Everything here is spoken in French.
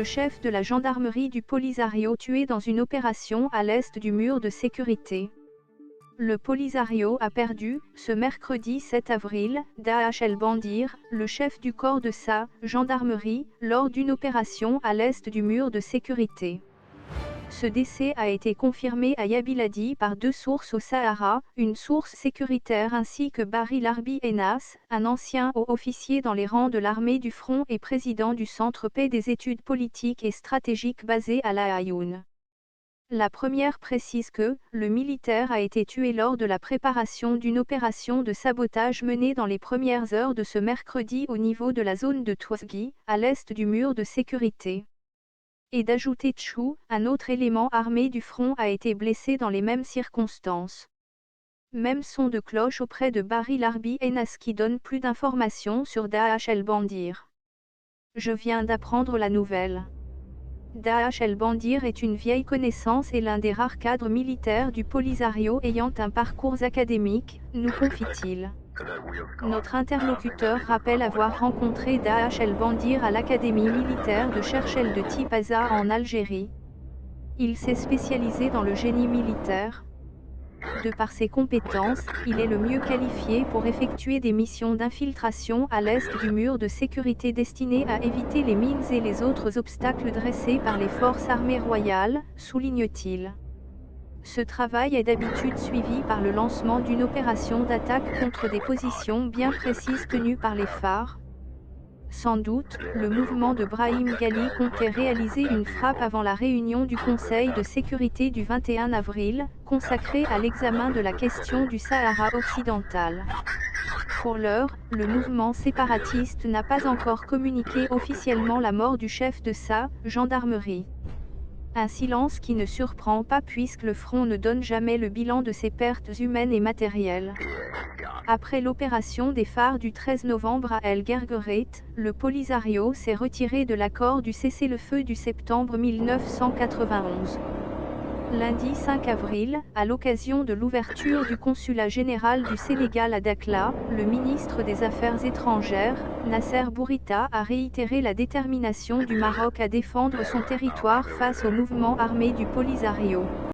le chef de la gendarmerie du Polisario tué dans une opération à l'est du mur de sécurité. Le Polisario a perdu, ce mercredi 7 avril, Daesh el-Bandir, le chef du corps de sa gendarmerie, lors d'une opération à l'est du mur de sécurité. Ce décès a été confirmé à Yabiladi par deux sources au Sahara, une source sécuritaire ainsi que Barry Larbi Enas, un ancien haut officier dans les rangs de l'armée du front et président du Centre paix des études politiques et stratégiques basé à La Ayoun. La première précise que, le militaire a été tué lors de la préparation d'une opération de sabotage menée dans les premières heures de ce mercredi au niveau de la zone de Touasgui, à l'est du mur de sécurité. Et d'ajouter Tchou, un autre élément armé du front a été blessé dans les mêmes circonstances. Même son de cloche auprès de Barry Larbi Enas qui donne plus d'informations sur Daesh el-Bandir. Je viens d'apprendre la nouvelle. Daesh el-Bandir est une vieille connaissance et l'un des rares cadres militaires du Polisario ayant un parcours académique, nous confie-t-il. Notre interlocuteur rappelle avoir rencontré Daesh el-Bandir à l'académie militaire de Cherchel de Tipaza en Algérie. Il s'est spécialisé dans le génie militaire. De par ses compétences, il est le mieux qualifié pour effectuer des missions d'infiltration à l'est du mur de sécurité destinées à éviter les mines et les autres obstacles dressés par les forces armées royales, souligne-t-il. Ce travail est d'habitude suivi par le lancement d'une opération d'attaque contre des positions bien précises tenues par les phares. Sans doute, le mouvement de Brahim Ghali comptait réaliser une frappe avant la réunion du Conseil de sécurité du 21 avril, consacrée à l'examen de la question du Sahara occidental. Pour l'heure, le mouvement séparatiste n'a pas encore communiqué officiellement la mort du chef de sa gendarmerie. Un silence qui ne surprend pas puisque le front ne donne jamais le bilan de ses pertes humaines et matérielles. Après l'opération des phares du 13 novembre à El Guerguerait, le Polisario s'est retiré de l'accord du cessez-le-feu du septembre 1991. Lundi 5 avril, à l'occasion de l'ouverture du consulat général du Sénégal à Dakhla, le ministre des Affaires étrangères, Nasser Bourita a réitéré la détermination du Maroc à défendre son territoire face au mouvement armé du Polisario.